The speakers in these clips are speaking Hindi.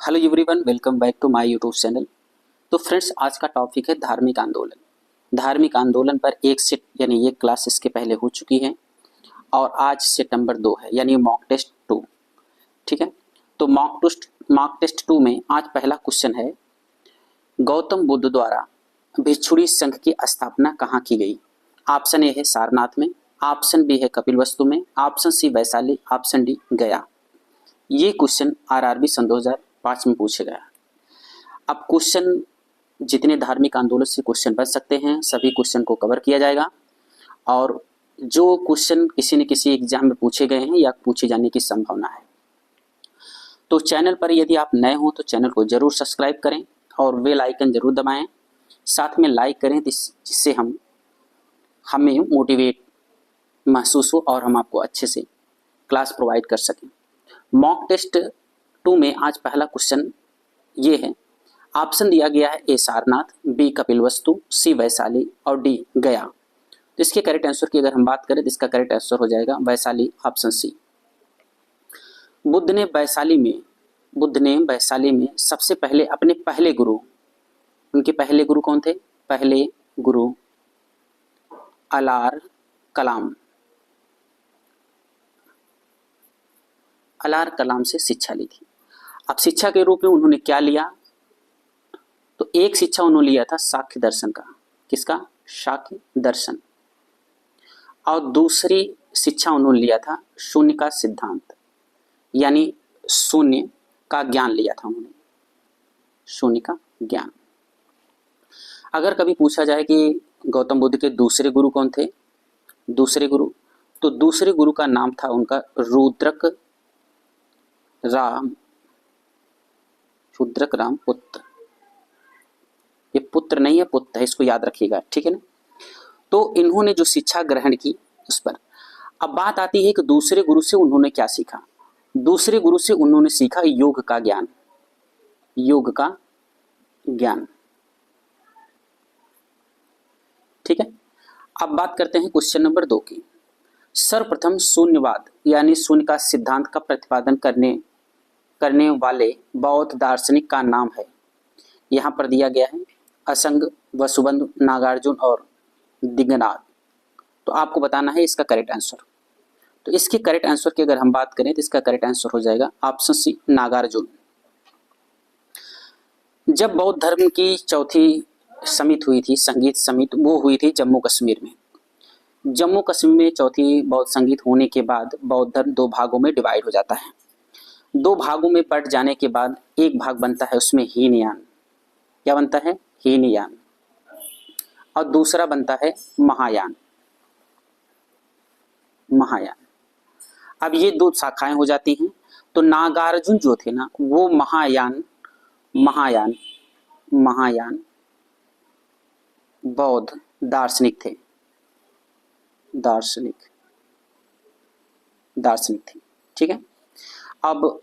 Hello everyone, welcome back to my YouTube channel. तो फ्रेंड्स, आज का टॉपिक है धार्मिक आंदोलन। धार्मिक आंदोलन पर एक सेट यानी ये क्लास इसके पहले हो चुकी है और आज सेट नंबर 2 है यानी मॉक टेस्ट 2। ठीक है, तो मॉक टेस्ट 2 में आज पहला क्वेश्चन है, गौतम बुद्ध द्वारा भिक्षुणी संघ की स्थापना कहाँ की गई? ऑप्शन ए है सारनाथ में, ऑप्शन बी है कपिलवस्तु में, option C Vaishali, option D Gaya. ये क्वेश्चन आरआरबी सन 2005 में पूछे गया। अब क्वेश्चन जितने धार्मिक आंदोलन से क्वेश्चन बन सकते हैं सभी क्वेश्चन को कवर किया जाएगा और जो क्वेश्चन किसी न किसी एग्जाम में पूछे गए हैं या पूछे जाने की संभावना है। तो चैनल पर यदि आप नए हो तो चैनल को जरूर सब्सक्राइब करें और बेल आइकन जरूर दबाएं, साथ में लाइक करें जिससे हमें मोटिवेट महसूस हो और हम आपको अच्छे से क्लास प्रोवाइड कर सकें। मॉक टेस्ट 2 में आज पहला क्वेश्चन ये है, ऑप्शन दिया गया है ए सारनाथ, बी कपिलवस्तु, सी वैशाली और डी गया। तो इसके करेक्ट आंसर की अगर हम बात करें तो इसका करेक्ट आंसर हो जाएगा वैशाली, ऑप्शन सी। बुद्ध ने वैशाली में सबसे पहले अपने पहले गुरु, उनके पहले गुरु कौन थे? पहले गुरु अलार कलाम से शिक्षा ली थी। अब शिक्षा के रूप में उन्होंने क्या लिया? तो एक शिक्षा उन्होंने लिया था साख्य दर्शन का। किसका? साख्य दर्शन। और दूसरी शिक्षा उन्होंने लिया था शून्य का सिद्धांत, यानी शून्य का ज्ञान लिया था उन्होंने, शून्य का ज्ञान। अगर कभी पूछा जाए कि गौतम बुद्ध के दूसरे गुरु कौन थे? दूसरे गुरु, तो दूसरे गुरु का नाम था उनका रुद्रक राम पुत्र। ये पुत्र नहीं है, पुत्र है, इसको याद रखिएगा, ठीक है ना। तो इन्होंने जो शिक्षा ग्रहण की उस पर अब बात आती है कि दूसरे गुरु से उन्होंने क्या सीखा। दूसरे गुरु से उन्होंने सीखा योग का ज्ञान, योग का ज्ञान। ठीक है, अब बात करते हैं क्वेश्चन नंबर 2 की। सर्वप्रथम शून्यवाद यानी शून्य का सिद्धांत का प्रतिपादन करने वाले बौद्ध दार्शनिक का नाम है। यहाँ पर दिया गया है असंग, वसुबंधु, नागार्जुन और दिगनाथ। तो आपको बताना है इसका करेक्ट आंसर। तो इसके करेक्ट आंसर की अगर हम बात करें तो इसका करेक्ट आंसर हो जाएगा ऑप्शन सी, नागार्जुन। जब बौद्ध धर्म की चौथी समिति हुई थी, संगीत समिति, वो हुई थी जम्मू कश्मीर में। जम्मू कश्मीर में चौथी बौद्ध संगीत होने के बाद बौद्ध धर्म 2 भागों में डिवाइड हो जाता है। 2 भागों में बट जाने के बाद एक भाग बनता है उसमें हीनयान। क्या बनता है? हीनयान। और दूसरा बनता है महायान। अब ये 2 शाखाएं हो जाती हैं। तो नागार्जुन जो थे ना वो महायान बौद्ध दार्शनिक थे, दार्शनिक थे। ठीक है, अब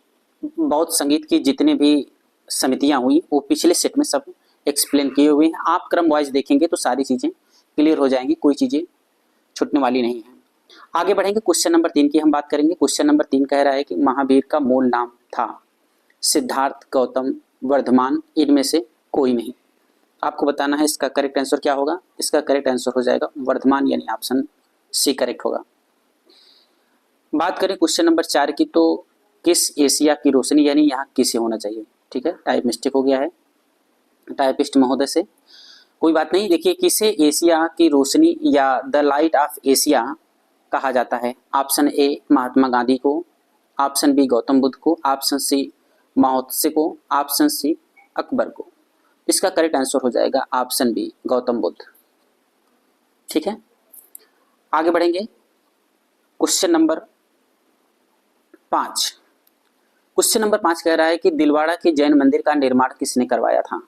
बौद्ध संगीत की जितने भी समितियां हुई वो पिछले सेट में सब एक्सप्लेन किए हुए हैं। आप क्रम वाइज देखेंगे तो सारी चीजें क्लियर हो जाएंगी, कोई चीजें छूटने वाली नहीं है। आगे बढ़ेंगे, क्वेश्चन नंबर 3 की हम बात करेंगे। क्वेश्चन नंबर 3 कह रहा है कि महावीर का मूल नाम था सिद्धार्थ, गौतम, वर्धमान, इनमें से कोई नहीं। आपको बताना है इसका करेक्ट आंसर क्या होगा। इसका करेक्ट आंसर हो जाएगा वर्धमान, यानी ऑप्शन सी करेक्ट होगा। बात करें क्वेश्चन नंबर 4 की, तो किस एशिया की रोशनी, यानी यहाँ किसे होना चाहिए। ठीक है, टाइप मिस्टेक हो गया है टाइपिस्ट महोदय से, कोई बात नहीं। देखिए, किसे एशिया की रोशनी या द लाइट ऑफ एशिया कहा जाता है। ऑप्शन ए महात्मा गांधी को, ऑप्शन बी गौतम बुद्ध को, ऑप्शन सी माओ त्से को, ऑप्शन सी अकबर को। इसका करेक्ट आंसर हो जाएगा ऑप्शन बी गौतम बुद्ध। ठीक है, आगे बढ़ेंगे। Question number 5। क्वेश्चन नंबर 5 कह रहा है कि दिलवाड़ा के जैन मंदिर का निर्माण किसने करवाया था।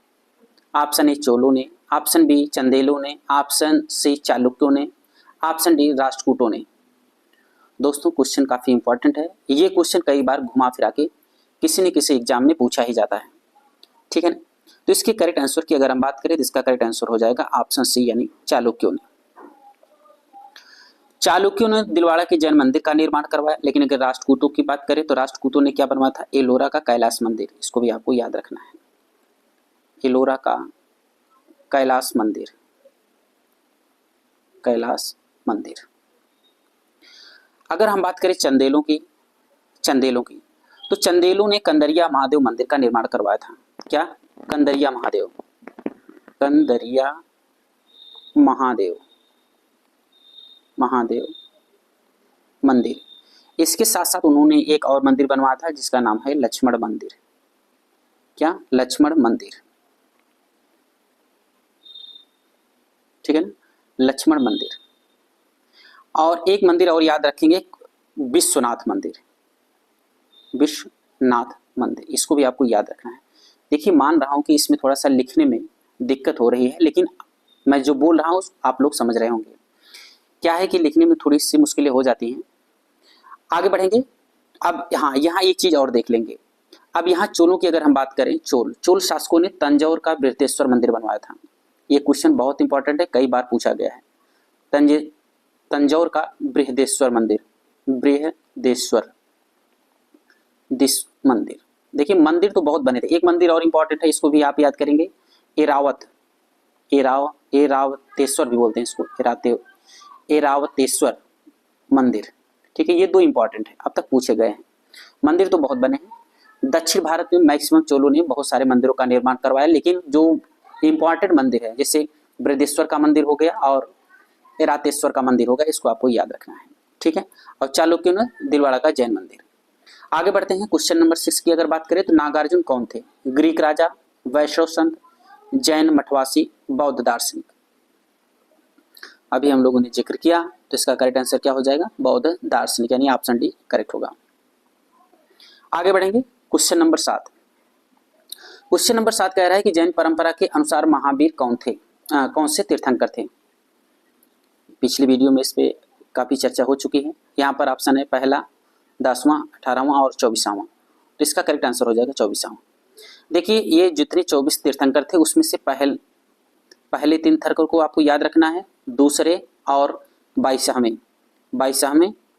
ऑप्शन ए चोलों ने, ऑप्शन बी चंदेलों ने, ऑप्शन सी चालुक्यों ने, ऑप्शन डी राष्ट्रकूटों ने। दोस्तों, क्वेश्चन काफी इंपॉर्टेंट है। ये क्वेश्चन कई बार घुमा फिरा के किसी न किसी एग्जाम में पूछा ही जाता है। ठीक है ना, तो इसके करेक्ट आंसर की अगर हम बात करें तो इसका करेक्ट आंसर हो जाएगा ऑप्शन सी, यानी चालुक्यों ने। चालुक्यों ने दिलवाड़ा के जैन मंदिर का निर्माण करवाया, लेकिन अगर राष्ट्रकूटों की बात करें तो राष्ट्रकूटों ने क्या बनवाया था? एलोरा का कैलाश मंदिर। इसको भी आपको याद रखना है, एलोरा का कैलाश मंदिर, कैलाश मंदिर। अगर हम बात करें चंदेलों की, तो चंदेलों ने कंदरिया महादेव मंदिर का निर्माण करवाया था। क्या? कंदरिया महादेव, कंदरिया महादेव मंदिर। इसके साथ साथ उन्होंने एक और मंदिर बनवाया था जिसका नाम है लक्ष्मण मंदिर। क्या? लक्ष्मण मंदिर, ठीक है ना, लक्ष्मण मंदिर। और एक मंदिर और याद रखेंगे, विश्वनाथ मंदिर, विश्वनाथ मंदिर, इसको भी आपको याद रखना है। देखिए, मान रहा हूं कि इसमें थोड़ा सा लिखने में दिक्कत हो रही है, लेकिन मैं जो बोल रहा हूं आप लोग समझ रहे होंगे। क्या है कि लिखने में थोड़ी सी मुश्किलें हो जाती हैं। आगे बढ़ेंगे। अब यहाँ एक चीज और देख लेंगे। अब यहाँ चोलों की अगर हम बात करें, चोल शासकों ने तंजौर का बृहदेश्वर मंदिर बनवाया था। ये क्वेश्चन बहुत इंपॉर्टेंट है, कई बार पूछा गया है। तंजौर का बृहदेश्वर मंदिर, बृहदेश्वर मंदिर। देखिए, मंदिर तो बहुत बने थे। एक मंदिर और इंपॉर्टेंट है, इसको भी आप याद करेंगे, एरावतेश्वर भी बोलते हैं इसको, एरावतेश्वर मंदिर। ठीक है, ये दो इंपॉर्टेंट है, अब तक पूछे गए हैं। मंदिर तो बहुत बने हैं। दक्षिण भारत में मैक्सिमम चोलों ने बहुत सारे मंदिरों का निर्माण करवाया, लेकिन जो इंपॉर्टेंट मंदिर है जैसे बृहदेश्वर का मंदिर हो गया और एरावतेश्वर का मंदिर होगा, इसको आपको याद रखना है। ठीक है, और चालुक्यों ने दिलवाड़ा का जैन मंदिर। आगे बढ़ते हैं। क्वेश्चन नंबर 6 की अगर बात करें तो नागार्जुन कौन थे? ग्रीक राजा, वैष्णव संत, जैन मठवासी, बौद्ध दार्शनिक। अभी हम लोगों ने जिक्र किया, तो इसका करेक्ट आंसर क्या हो जाएगा? बौद्ध दार्शनिक, यानी ऑप्शन डी करेक्ट होगा। आगे बढ़ेंगे। Question number 7। क्वेश्चन नंबर 7 कह रहा है कि जैन परंपरा के अनुसार महावीर कौन थे? कौन से तीर्थंकर थे? पिछली वीडियो में इस पे काफी चर्चा हो चुकी है। यहाँ पर ऑप्शन है पहला, 10वां, 18वां और 24वां। तो इसका करेक्ट आंसर हो जाएगा 24वां। देखिए, ये जितने 24 तीर्थंकर थे उसमें से पहले 3 तीर्थंकर को आपको याद रखना है, दूसरे और 22वें,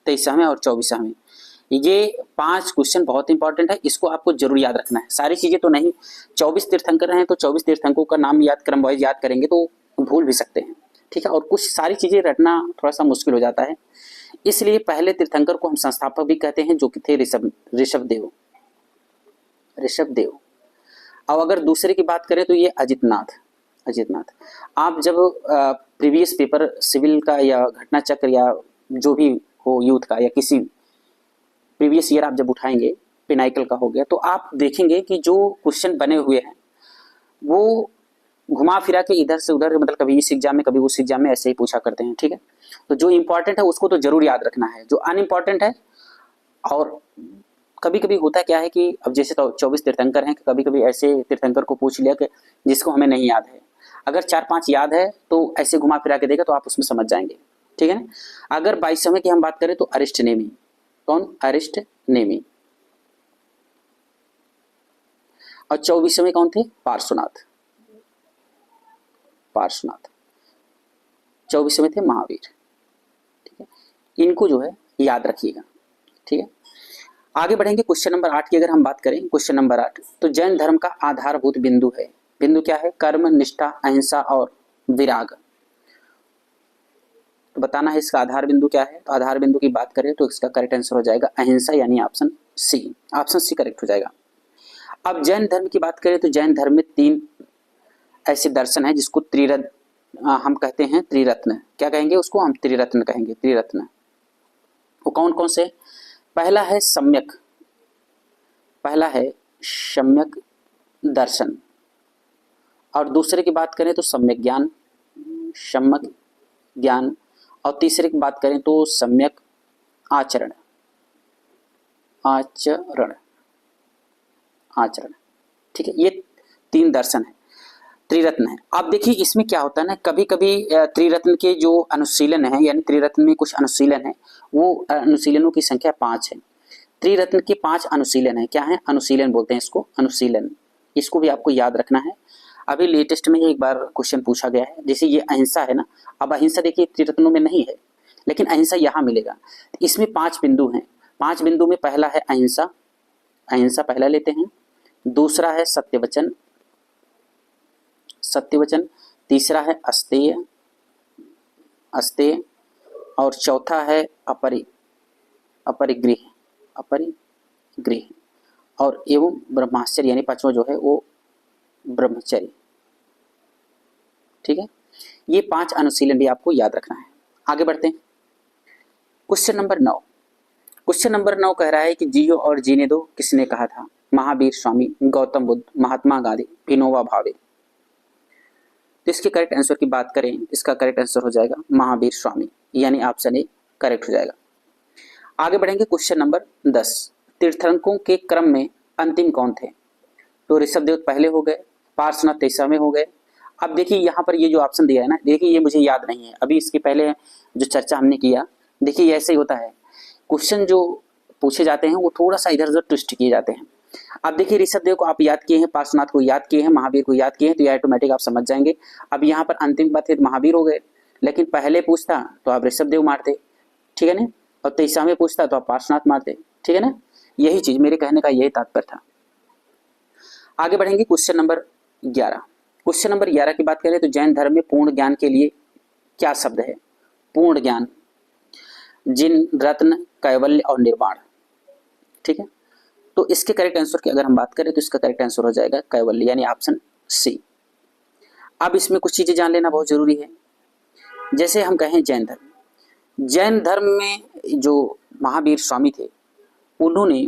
23वें और 24वें। ये 5 क्वेश्चन बहुत इंपॉर्टेंट है, इसको आपको जरूर याद रखना है। सारी चीजें तो नहीं, 24 तीर्थंकर हैं तो 24 तीर्थंकरों का नाम याद, क्रम वाइज याद करेंगे तो भूल भी सकते हैं। ठीक है, और कुछ सारी चीजें रटना थोड़ा सा मुश्किल हो जाता है, इसलिए पहले तीर्थंकर को हम संस्थापक भी कहते हैं, जो कि थे ऋषभदेव। और अगर दूसरे की बात करें तो ये अजितनाथ। आप जब प्रीवियस पेपर सिविल का या घटना चक्र या जो भी हो यूथ का या किसी प्रीवियस ईयर आप जब उठाएंगे, पिनाइकल का हो गया, तो आप देखेंगे कि जो क्वेश्चन बने हुए हैं वो घुमा फिरा के इधर से उधर, मतलब कभी इस एग्जाम में कभी उस एग्जाम में ऐसे ही पूछा करते हैं। ठीक है, तो जो इंपॉर्टेंट है उसको तो जरूर याद रखना है, जो अनइम्पॉर्टेंट है। और कभी कभी होता क्या है कि अब जैसे तो 24 तीर्थंकर हैं, कभी कभी ऐसे तीर्थंकर को पूछ लिया कि जिसको हमें नहीं याद है। अगर 4-5 याद है तो ऐसे घुमा फिरा के देगा तो आप उसमें समझ जाएंगे। ठीक है ना। अगर 22वें की हम बात करें तो अरिष्टनेमी। कौन? अरिष्टनेमी। और 24वें कौन थे? पार्श्वनाथ। 24वें थे महावीर। ठीक है, इनको जो है याद रखिएगा। ठीक है, आगे बढ़ेंगे। क्वेश्चन नंबर 8 की अगर हम बात करें, क्वेश्चन नंबर 8, तो जैन धर्म का आधारभूत बिंदु है। बिंदु क्या है? कर्म, निष्ठा, अहिंसा और विराग। तो बताना है इसका आधार बिंदु क्या है। तो आधार बिंदु की बात करें तो इसका करेक्ट आंसर हो जाएगा अहिंसा, यानी option C. Option C correct हो जाएगा। अब जैन धर्म की बात करें तो जैन धर्म में 3 ऐसे दर्शन है जिसको हम कहते हैं त्रिरत्न। क्या कहेंगे उसको? हम त्रिरत्न कहेंगे। त्रिरत्न वो कौन कौन से? पहला है सम्यक दर्शन, और दूसरे की बात करें तो सम्यक ज्ञान, और तीसरे की बात करें तो सम्यक आचरण। ठीक है, ये 3 दर्शन है, त्रिरत्न है। आप देखिए इसमें क्या होता है ना, कभी कभी त्रिरत्न के जो अनुशीलन है, यानी त्रिरत्न में कुछ अनुशीलन है, वो अनुशीलनों की संख्या 5 है। त्रिरत्न के 5 अनुशीलन है। क्या है? अनुशीलन बोलते हैं इसको, अनुशीलन। इसको भी आपको याद रखना है। अभी लेटेस्ट में एक बार क्वेश्चन पूछा गया है, जैसे ये अहिंसा है ना। अब अहिंसा देखिए त्रिरत्नों में नहीं है, लेकिन अहिंसा यहाँ मिलेगा। तो इसमें 5 बिंदु हैं। 5 बिंदु में पहला है अहिंसा, अहिंसा पहला लेते हैं। दूसरा है सत्यवचन, सत्यवचन। तीसरा है अस्तेय, अस्तेय। और चौथा है अपरिग्रह, अपरिग्रह। और एवं ब्रह्मचर्य, यानी पांचवा जो है वो ब्रह्मचर्य। ठीक है, ये 5 अनुशीलन भी आपको याद रखना है। आगे बढ़ते हैं। Question number 9। क्वेश्चन नंबर 9 कह रहा है कि जियो और जीने दो किसने कहा था? महावीर स्वामी, गौतम बुद्ध, महात्मा गांधी, विनोबा भावे। तो इसके करेक्ट आंसर की बात करें, इसका करेक्ट आंसर हो जाएगा महावीर स्वामी, यानी ऑप्शन ए करेक्ट हो जाएगा। आगे बढ़ेंगे। Question number 10। तीर्थंकरों के क्रम में अंतिम कौन थे? तो ऋषभदेव पहले हो गए, पार्श्वनाथ 23वें हो गए। अब देखिए यहाँ पर ये जो ऑप्शन दिया है ना, देखिए ये मुझे याद नहीं है, अभी इसके पहले जो चर्चा हमने किया, देखिए ऐसे ही होता है, क्वेश्चन जो पूछे जाते हैं वो थोड़ा सा इधर उधर ट्विस्ट किए जाते हैं। अब देखिए ऋषभदेव को आप याद किए हैं, पार्श्वनाथ को याद किए हैं, महावीर को याद किए हैं, तो ये ऑटोमेटिक आप समझ जाएंगे। अब यहाँ पर अंतिम बात है महावीर हो गए, लेकिन पहले पूछता तो आप ऋषभदेव मारते, ठीक है ना, और 23वें पूछता तो आप पार्श्वनाथ मारते, ठीक है ना। यही चीज मेरे कहने का यही तात्पर्य था। आगे बढ़ेंगे। Question number 11। क्वेश्चन नंबर 11 की बात करें तो जैन धर्म में पूर्ण ज्ञान के लिए क्या शब्द है? पूर्ण ज्ञान, जिन, रत्न, कैवल्य और निर्वाण। ठीक है, तो इसके करेक्ट आंसर की अगर हम बात करें तो इसका करेक्ट आंसर हो जाएगा कैवल्य, यानी ऑप्शन सी। अब इसमें कुछ चीजें जान लेना बहुत जरूरी है। जैसे हम कहें जैन धर्म, जैन धर्म में जो महावीर स्वामी थे, उन्होंने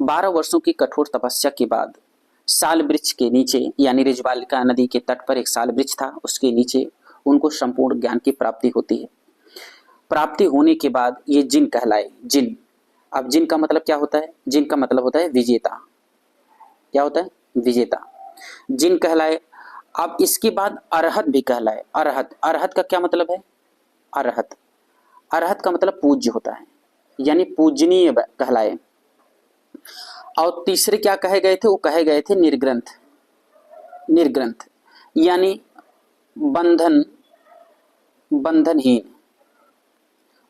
12 वर्षों की कठोर तपस्या के बाद साल वृक्ष के नीचे, यानी रिजबालिका नदी के तट पर एक साल वृक्ष था, उसके नीचे उनको संपूर्ण ज्ञान की प्राप्ति होती है। प्राप्ति होने के बाद ये जिन कहलाए, जिन। अब जिन का मतलब क्या होता है? जिन का मतलब होता है विजेता। क्या होता है? विजेता, जिन कहलाए। अब इसके बाद अरहत भी कहलाए। अरहत, अरहत का क्या मतलब है? अरहत, अरहत का मतलब पूज्य होता है, यानी पूजनीय कहलाए। और तीसरे क्या कहे गए थे? वो कहे गए थे निर्ग्रंथ, निर्ग्रंथ यानी बंधन, बंधनहीन,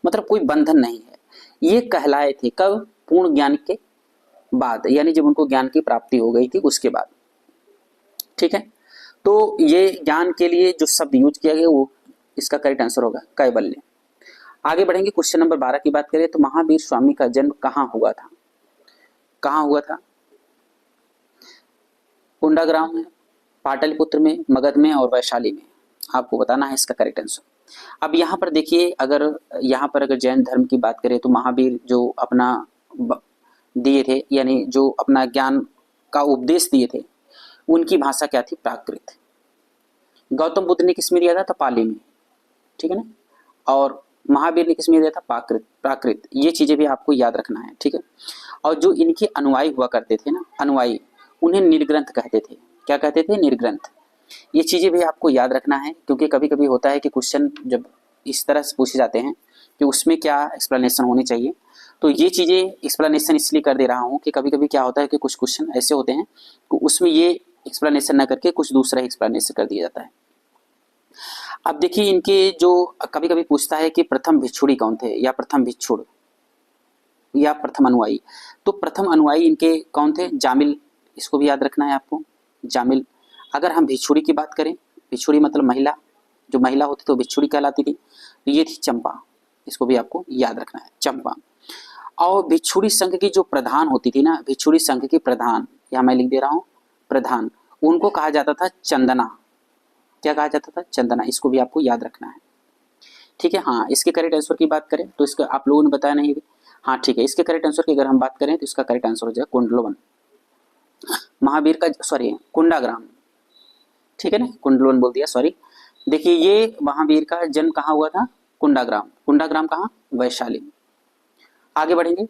मतलब कोई बंधन नहीं है, ये कहलाए थे। कब? पूर्ण ज्ञान के बाद, यानी जब उनको ज्ञान की प्राप्ति हो गई थी उसके बाद। ठीक है, तो ये ज्ञान के लिए जो शब्द यूज किया गया वो इसका करेक्ट आंसर होगा कैवल्य। आगे बढ़ेंगे। क्वेश्चन नंबर 12 की बात करें तो महावीर स्वामी का जन्म कहाँ हुआ था? कहाँ हुआ था? कुंडाग्राम में, पाटलिपुत्र में, मगध में और वैशाली में। आपको बताना है इसका करेक्ट आंसर। अब यहाँ पर देखिए, अगर यहाँ पर अगर जैन धर्म की बात करें तो महावीर जो अपना दिए थे, यानी जो अपना ज्ञान का उपदेश दिए थे, उनकी भाषा क्या थी? प्राकृत। गौतम बुद्ध ने किस में दिया था? पाली में, ठीक है ना। और महावीर ने किस में दिया था? प्राकृत, प्राकृत। ये चीजें भी आपको याद रखना है, ठीक है। और जो इनके अनुयायी हुआ करते थे ना, अनुयायी, उन्हें निर्ग्रंथ कहते थे। क्या कहते थे? निर्ग्रंथ। ये चीजें भी आपको याद रखना है, क्योंकि कभी कभी होता है कि क्वेश्चन जब इस तरह से पूछे जाते हैं कि उसमें क्या एक्सप्लेनेशन होनी चाहिए, तो ये चीजें एक्सप्लेनेशन इसलिए कर दे रहा हूँ कि कभी कभी क्या होता है कि कुछ क्वेश्चन ऐसे होते हैं कि उसमें ये एक्सप्लेनेशन ना करके कुछ दूसरा एक्सप्लेनेशन कर दिया जाता है। अब देखिए, इनके जो कभी कभी पूछता है कि प्रथम भिक्षुड़ी कौन थे, या प्रथम भिक्षुड़, या प्रथम अनुयायी। तो प्रथम अनुयायी इनके कौन थे? जामिल, इसको भी याद रखना है आपको, जामिल। अगर हम भिक्षुड़ी की बात करें, भिक्षुड़ी मतलब महिला, जो महिला होती तो भिक्षुड़ी कहलाती थी, तो ये थी चंपा, इसको भी आपको याद रखना है, चंपा। और भिक्षुड़ी संघ की जो प्रधान होती थी ना, भिक्षुड़ी संघ की प्रधान, यहाँ मैं लिख दे रहा हूँ प्रधान, उनको कहा जाता था चंदना। क्या कहा जाता था? चंदना। इसको भी आपको याद रखना है, ठीक है। हाँ, इसके करेक्ट आंसर की बात करें तो इसका आप लोगों ने बताया नहीं भी, हाँ ठीक है। इसके करेक्ट आंसर की अगर हम बात करें तो इसका करेक्ट आंसर हो जाएगा कुंडलवन, महावीर का, सॉरी कुंडाग्राम, ठीक है ना, कुंडलवन बोल दिया, सॉरी। देखिए, ये महावीर का जन्म कहाँ हुआ था? कुंडाग्राम। कुंडाग्राम कहाँ? वैशाली। आगे बढ़ेंगे।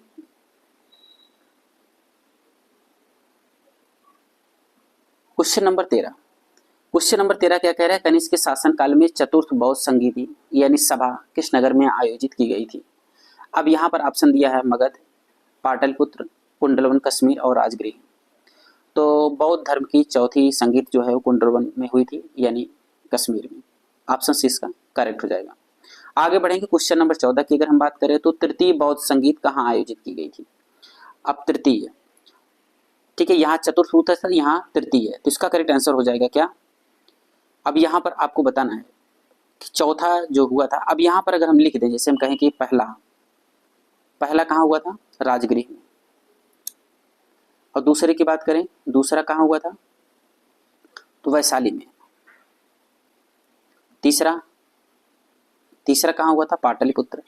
Question number 13। क्वेश्चन नंबर 13 क्या कह रहा है? कनिष्क के शासन काल में चतुर्थ बौद्ध संगीति यानी सभा किस नगर में आयोजित की गई थी? अब यहाँ पर ऑप्शन दिया है मगध, पाटलिपुत्र, कुंडलवन कश्मीर और राजगृह। तो बौद्ध धर्म की चौथी संगीत जो है वो कुंडलवन में हुई थी, यानी कश्मीर में। ऑप्शन सी इसका करेक्ट हो जाएगा। आगे बढ़ेंगे क्वेश्चन नंबर 14 की अगर हम बात करें तो तृतीय बौद्ध संगीत कहाँ आयोजित की गई थी। अब तृतीय, ठीक है, यहाँ चतुर्थ होता है, यहाँ तृतीय है, तो इसका करेक्ट आंसर हो जाएगा क्या। अब यहाँ पर आपको बताना है कि चौथा जो हुआ था, अब यहाँ पर अगर हम लिख दें, जैसे हम कहें कि पहला कहाँ हुआ था, राजगृह में, और दूसरे की बात करें, दूसरा कहाँ हुआ था, तो वैशाली में, तीसरा कहाँ हुआ था, पाटलिपुत्र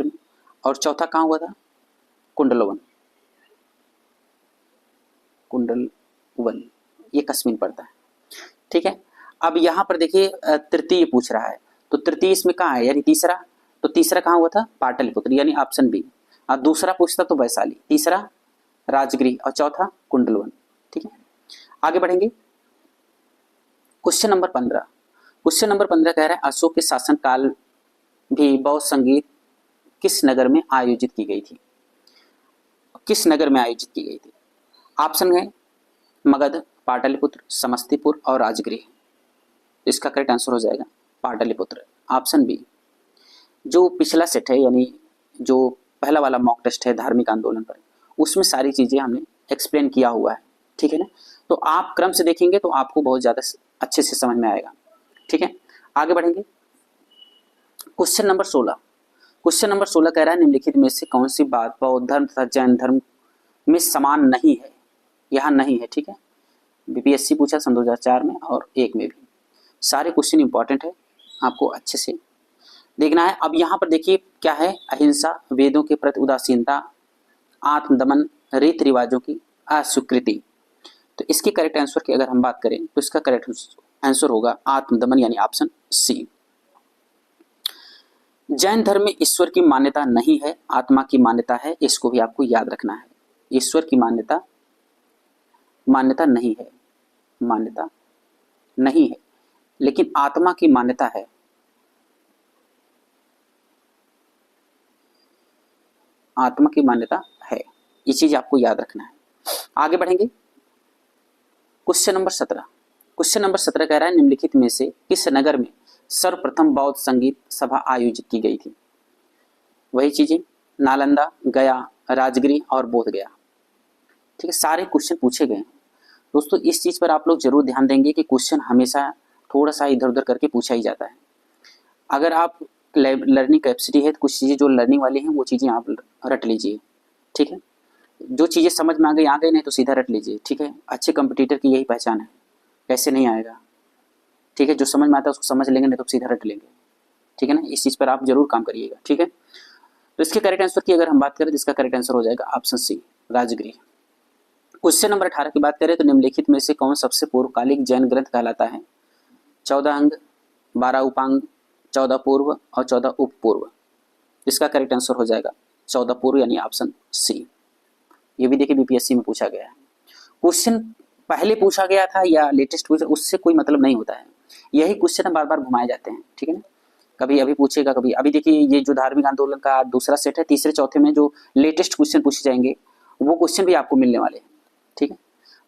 में, और चौथा कहाँ हुआ था, कुंडलवन, ये कश्मीर पड़ता है, ठीक है। अब यहाँ पर देखिए तृतीय पूछ रहा है, तो तृतीय इसमें कहाँ है, यानी तीसरा, तो तीसरा कहाँ हुआ था, पाटलिपुत्र, यानी ऑप्शन बी। और दूसरा पूछता तो वैशाली, तीसरा राजगृह और चौथा कुंडलवन, ठीक है। आगे बढ़ेंगे क्वेश्चन नंबर 15। क्वेश्चन नंबर 15 कह रहा है अशोक के शासन काल भी बौद्ध संगीत किस नगर में आयोजित की गई थी, किस नगर में आयोजित की गई थी। ऑप्शन है मगध, पाटलिपुत्र, समस्तीपुर और राजगृह। इसका करेक्ट आंसर हो जाएगा पाटलिपुत्र, ऑप्शन बी। जो पिछला सेट है, यानी जो पहला वाला मॉक टेस्ट है धार्मिक आंदोलन पर, उसमें सारी चीजें हमने एक्सप्लेन किया हुआ है, ठीक है ना। तो आप क्रम से देखेंगे तो आपको बहुत ज्यादा अच्छे से समझ में आएगा, ठीक है। आगे बढ़ेंगे क्वेश्चन नंबर 16। क्वेश्चन नंबर 16 कह रहा है निम्नलिखित में से कौन सी बात बौद्ध धर्म तथा जैन धर्म में समान नहीं है, यहाँ नहीं है, ठीक है। बीपीएससी पूछा सन 2004 में और 1 में भी। सारे क्वेश्चन इंपॉर्टेंट है, आपको अच्छे से देखना है। अब यहाँ पर देखिए क्या है, अहिंसा, वेदों के प्रति उदासीनता, आत्मदमन, रीति रिवाजों की अस्वीकृति। तो इसके करेक्ट आंसर की अगर हम बात करें तो इसका करेक्ट आंसर होगा आत्मदमन, यानी ऑप्शन सी। जैन धर्म में ईश्वर की मान्यता नहीं है, आत्मा की मान्यता है, इसको भी आपको याद रखना है। ईश्वर की मान्यता नहीं है, लेकिन आत्मा की मान्यता है। आत्मा की मान्यता है, ये चीज आपको याद रखना है। आगे बढ़ेंगे क्वेश्चन नंबर 17। क्वेश्चन नंबर 17 कह रहा है निम्नलिखित में से किस नगर में सर्वप्रथम बौद्ध संगीत सभा आयोजित की गई थी। वही चीजें नालंदा, गया, राजगृह और बोध गया, ठीक है। सारे क्वेश्चन पूछे गए हैं दोस्तों। इस चीज पर आप लोग जरूर ध्यान देंगे कि क्वेश्चन हमेशा थोड़ा सा इधर उधर करके पूछा ही जाता है। अगर आप लर्निंग कैपेसिटी है तो कुछ चीजें जो लर्निंग वाली हैं वो चीजें आप रट लीजिए, ठीक है। जो चीजें समझ में आ गई नहीं तो सीधा रट लीजिए, ठीक है। अच्छे कंपटीटर की यही पहचान है, कैसे नहीं आएगा, ठीक है। जो समझ में आता है उसको समझ लेंगे, नहीं तो सीधा रट लेंगे, ठीक है ना। इस चीज पर आप जरूर काम करिएगा, ठीक है। तो इसके करेक्ट आंसर की अगर हम बात करें तो इसका करेक्ट आंसर हो जाएगा option C, Rajagriha. Question number 18 की बात करें तो निम्नलिखित में से कौन सबसे पूर्वकालिक जैन ग्रंथ कहलाता है। 14 अंग, 12 उपांग, 14 पूर्व और 14 उप पूर्व। इसका करेक्ट आंसर हो जाएगा 14 पूर्व, यानी ऑप्शन सी। ये भी देखिए बीपीएससी में पूछा गया है। क्वेश्चन पहले पूछा गया था या लेटेस्ट पूछा, उससे कोई मतलब नहीं होता है। यही क्वेश्चन बार बार घुमाए जाते हैं, ठीक है ना। कभी अभी पूछेगा, कभी अभी। देखिए ये जो धार्मिक आंदोलन का दूसरा सेट है, तीसरे चौथे में जो लेटेस्ट क्वेश्चन पूछे जाएंगे वो क्वेश्चन भी आपको मिलने वाले हैं, ठीक है।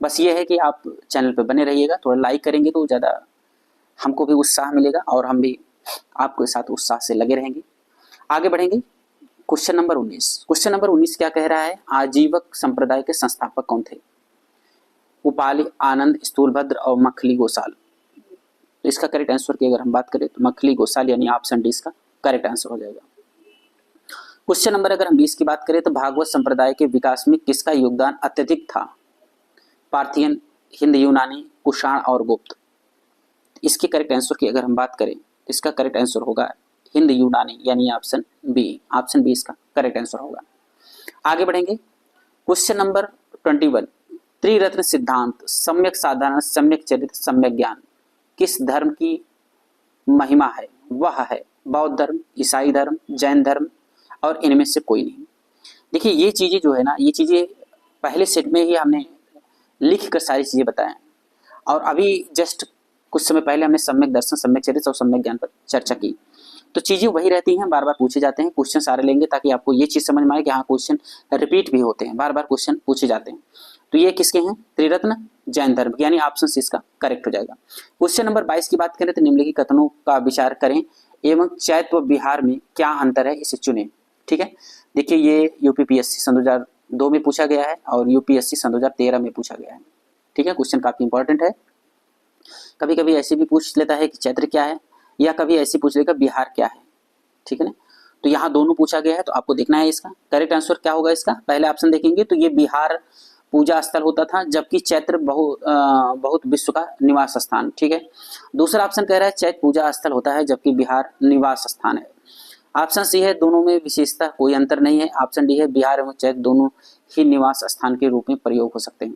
बस ये है कि आप चैनल पे बने रहिएगा, थोड़ा लाइक करेंगे तो ज़्यादा हमको भी उत्साह मिलेगा और हम भी आपके साथ उत्साह से लगे रहेंगे। आगे बढ़ेंगे क्वेश्चन नंबर 19। क्वेश्चन नंबर 19 क्या कह रहा है, आजीवक संप्रदाय के संस्थापक कौन थे। उपाली, आनंद, स्थूलभद्र और मखली गोसाल। तो इसका करेक्ट आंसर की अगर हम बात करें तो मखली गोसाल, यानी ऑप्शन डी इसका करेक्ट आंसर हो जाएगा। क्वेश्चन नंबर अगर हम 20 की बात करें तो भागवत संप्रदाय के विकास में किसका योगदान अत्यधिक था। पार्थियन, हिंद यूनानी, कुषाण और गुप्त। इसके करेक्ट आंसर की अगर हम बात करें तो इसका करेक्ट आंसर होगा हिंद यूनानी, यानी ऑप्शन बी। ऑप्शन बी इसका करेक्ट आंसर होगा। आगे बढ़ेंगे क्वेश्चन नंबर 21। त्रिरत्न सिद्धांत, सम्यक साधारण, सम्यक चरित्र, सम्यक ज्ञान किस धर्म की महिमा है। वह है बौद्ध धर्म, ईसाई धर्म, जैन धर्म और इनमें से कोई नहीं। देखिए ये चीजें जो है ना, ये चीजें पहले सेट में ही हमने लिख कर सारी चीजें बताएं, और अभी जस्ट कुछ समय पहले हमने सम्यक दर्शन, सम्यक चरित्र और सम्यक ज्ञान पर चर्चा की। तो चीजें वही रहती हैं, बार बार पूछे जाते हैं। क्वेश्चन सारे लेंगे ताकि आपको ये चीज समझ में आए कि हाँ क्वेश्चन रिपीट भी होते हैं, बार बार क्वेश्चन पूछे जाते हैं। तो ये किसके हैं? त्रिरत्न जैन धर्म, यानी ऑप्शन सी इसका करेक्ट हो जाएगा। क्वेश्चन नंबर 22 की बात करें तो निम्नलिखित कथनों का विचार करें एवं चैत व बिहार में क्या अंतर है इसे चुनें। ठीक है, देखिए ये यूपीपीएससी सन 2002 में पूछा गया है और यूपीएससी सन 2013 में पूछा गया है। ठीक है, क्वेश्चन काफी इंपॉर्टेंट है। कभी कभी ऐसे भी पूछ लेता है कि चैत्र क्या है, या कभी ऐसे पूछ लेगा बिहार क्या है। ठीक है ना, तो यहाँ दोनों पूछा गया है, तो आपको देखना है इसका करेक्ट आंसर क्या होगा। इसका पहले ऑप्शन देखेंगे तो ये बिहार पूजा स्थल होता था, जबकि चैत्र बहुत विश्व का निवास स्थान। ठीक है, दूसरा ऑप्शन कह रहा है चैत्र पूजा स्थल होता है जबकि बिहार निवास स्थान है। ऑप्शन सी है दोनों में विशेषता कोई अंतर नहीं है। ऑप्शन डी है बिहार एवं चैत्र दोनों ही निवास स्थान के रूप में प्रयोग हो सकते हैं।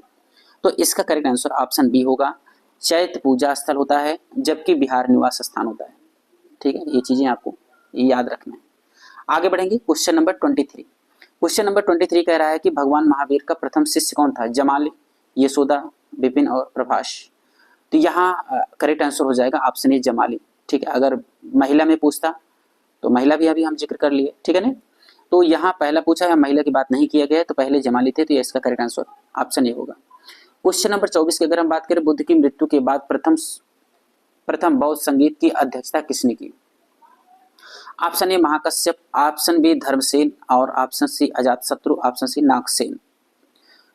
तो इसका करेक्ट आंसर ऑप्शन बी होगा, चैत्र पूजा स्थल होता है जबकि बिहार निवास स्थान होता है। ठीक है, ये चीजें आपको याद रखना है। आगे बढ़ेंगे, क्वेश्चन नंबर 23। क्वेश्चन नंबर 23 कह रहा है कि भगवान महावीर का प्रथम शिष्य कौन था? जमाली, यशोदा, विपिन और प्रभास। तो यहाँ करेक्ट आंसर हो जाएगा ऑप्शन ए जमाली। ठीक है, अगर महिला में पूछता तो महिला भी अभी हम जिक्र कर लिए। ठीक है ना, तो यहाँ पहला पूछा है, महिला की बात नहीं किया गया, तो पहले जमाली थे, तो ये इसका करेक्ट आंसर ऑप्शन ए होगा। क्वेश्चन नंबर 24 की अगर हम बात करें, बुद्ध की मृत्यु के बाद प्रथम बौद्ध संगीत की अध्यक्षता किसने की? Option A Mahakashyap, option B Dharmasen और option C Ajatashatru, option C Nagasen. तो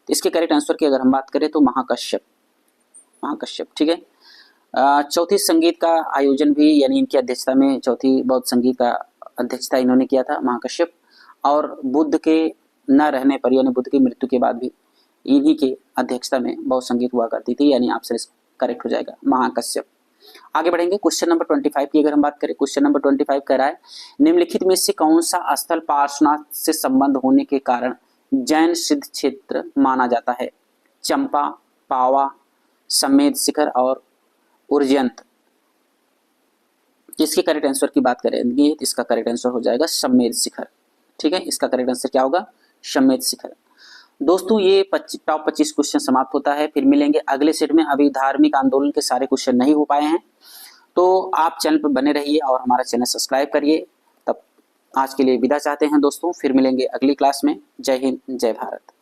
इसके करेक्ट आंसर की अगर हम बात करें तो महाकश्यप। ठीक है, चौथी संगीत का आयोजन भी यानी इनकी अध्यक्षता में, चौथी बौद्ध संगीत का अध्यक्षता इन्होंने किया था महाकश्यप। और बुद्ध के न रहने पर यानी बुद्ध की मृत्यु के बाद भी इन्हीं के अध्यक्षता में बौद्ध संगीत हुआ करती थी, यानी ऑप्शन करेक्ट हो जाएगा महाकश्यप। आगे बढ़ेंगे, क्वेश्चन नंबर 25 की अगर हम बात करें, क्वेश्चन नंबर 25 कह रहा है निम्नलिखित में से कौन सा स्थल पार्श्वनाथ से संबंध होने के कारण जैन सिद्ध क्षेत्र माना जाता है? चंपा, पावा, समेध शिखर और उर्जयंत। इसके करेक्ट आंसर की बात करेंगे तो इसका करेक्ट आंसर हो जाएगा समेध शिखर। ठीक है, इसका करेक्ट आंसर क्या होगा? समेध शिखर। दोस्तों ये टॉप 25 क्वेश्चन समाप्त होता है, फिर मिलेंगे अगले सेट में। अभी धार्मिक आंदोलन के सारे क्वेश्चन नहीं हो पाए हैं, तो आप चैनल पर बने रहिए और हमारा चैनल सब्सक्राइब करिए। तब आज के लिए विदा चाहते हैं दोस्तों, फिर मिलेंगे अगली क्लास में। जय हिंद, जय भारत।